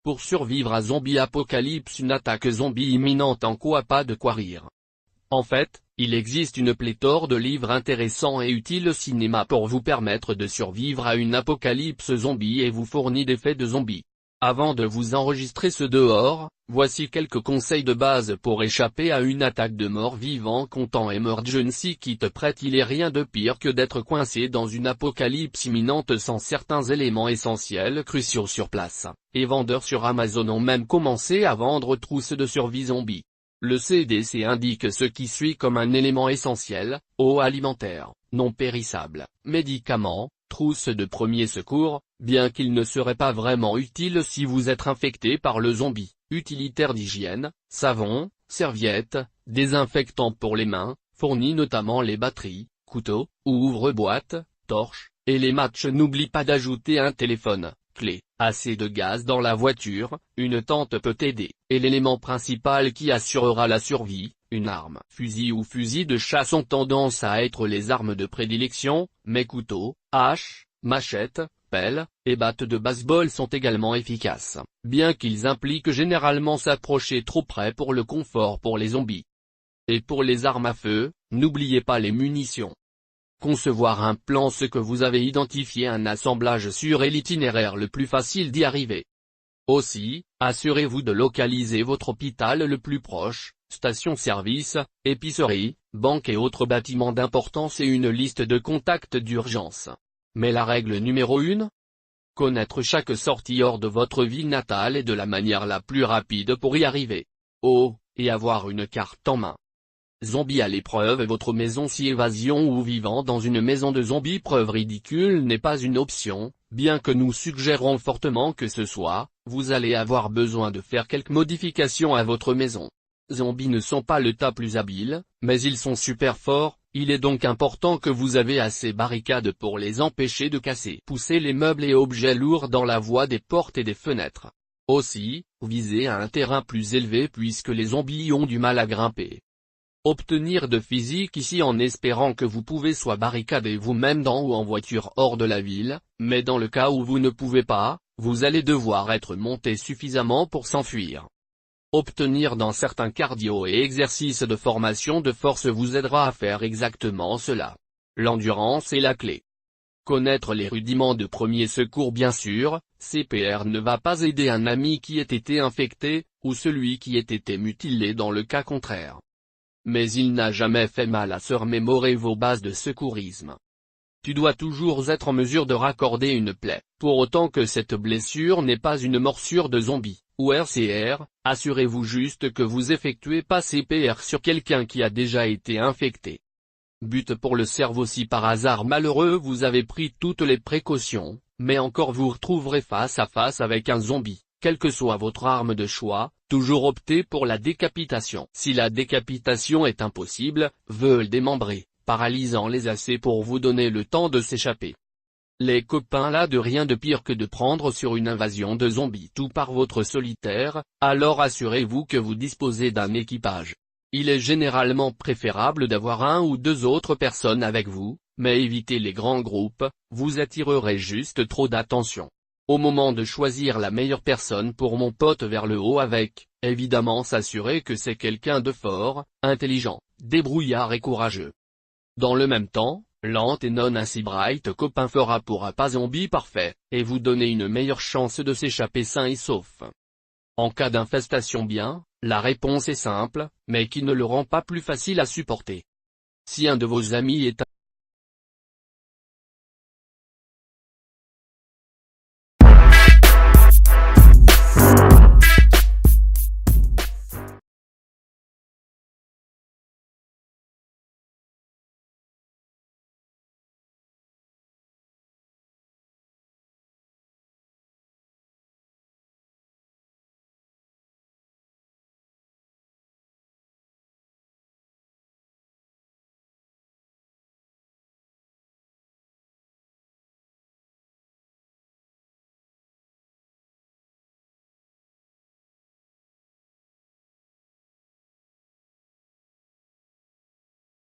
Pour survivre à Zombie Apocalypse, une attaque zombie imminente, en quoi pas de quoi rire. En fait, il existe une pléthore de livres intéressants et utiles au cinéma pour vous permettre de survivre à une apocalypse zombie et vous fournir des faits de zombies. Avant de vous enregistrer ce dehors, voici quelques conseils de base pour échapper à une attaque de mort-vivant. Content Emergency Kit prête. Il est rien de pire que d'être coincé dans une apocalypse imminente sans certains éléments essentiels cruciaux sur place, et vendeurs sur Amazon ont même commencé à vendre trousses de survie zombie. Le CDC indique ce qui suit comme un élément essentiel: eau alimentaire, non périssable, médicaments, trousse de premier secours, bien qu'il ne serait pas vraiment utile si vous êtes infecté par le zombie, utilitaire d'hygiène, savon, serviettes, désinfectant pour les mains, fournit notamment les batteries, couteaux, ouvre-boîte, torches, et les matchs. N'oublie pas d'ajouter un téléphone, clé, assez de gaz dans la voiture, une tente peut t'aider, et l'élément principal qui assurera la survie, une arme. Fusil ou fusil de chasse ont tendance à être les armes de prédilection, mais couteaux, haches, machettes, pelles, et battes de baseball sont également efficaces, bien qu'ils impliquent généralement s'approcher trop près pour le confort pour les zombies. Et pour les armes à feu, n'oubliez pas les munitions. Concevoir un plan. Ce que vous avez identifié un assemblage sûr est l'itinéraire le plus facile d'y arriver. Aussi, assurez-vous de localiser votre hôpital le plus proche, station-service, épicerie, banque et autres bâtiments d'importance et une liste de contacts d'urgence. Mais la règle numéro 1? Connaître chaque sortie hors de votre ville natale est de la manière la plus rapide pour y arriver. Oh, et avoir une carte en main. Zombie à l'épreuve. Votre maison. Si évasion ou vivant dans une maison de zombies, preuve ridicule n'est pas une option, bien que nous suggérons fortement que ce soit, vous allez avoir besoin de faire quelques modifications à votre maison. Zombies ne sont pas le tas plus habile, mais ils sont super forts, il est donc important que vous avez assez barricades pour les empêcher de casser. Poussez les meubles et objets lourds dans la voie des portes et des fenêtres. Aussi, visez à un terrain plus élevé puisque les zombies ont du mal à grimper. Obtenir de physique ici en espérant que vous pouvez soit barricader vous-même dans ou en voiture hors de la ville, mais dans le cas où vous ne pouvez pas, vous allez devoir être monté suffisamment pour s'enfuir. Obtenir dans certains cardio et exercices de formation de force vous aidera à faire exactement cela. L'endurance est la clé. Connaître les rudiments de premier secours. Bien sûr, CPR ne va pas aider un ami qui ait été infecté, ou celui qui ait été mutilé dans le cas contraire. Mais il n'a jamais fait mal à se remémorer vos bases de secourisme. Tu dois toujours être en mesure de raccorder une plaie, pour autant que cette blessure n'est pas une morsure de zombie, ou RCR, assurez-vous juste que vous effectuez pas CPR sur quelqu'un qui a déjà été infecté. But pour le cerveau. Si par hasard malheureux vous avez pris toutes les précautions, mais encore vous retrouverez face à face avec un zombie, quelle que soit votre arme de choix, toujours optez pour la décapitation. Si la décapitation est impossible, veuillez le démembrer, paralysant les assez pour vous donner le temps de s'échapper. Les copains, là de rien de pire que de prendre sur une invasion de zombies tout par votre solitaire, alors assurez-vous que vous disposez d'un équipage. Il est généralement préférable d'avoir un ou deux autres personnes avec vous, mais évitez les grands groupes, vous attirerez juste trop d'attention. Au moment de choisir la meilleure personne pour mon pote vers le haut avec, évidemment s'assurer que c'est quelqu'un de fort, intelligent, débrouillard et courageux. Dans le même temps, lente et non ainsi bright copain fera pour un pas zombie parfait, et vous donner une meilleure chance de s'échapper sain et sauf. En cas d'infestation la réponse est simple, mais qui ne le rend pas plus facile à supporter. Si un de vos amis est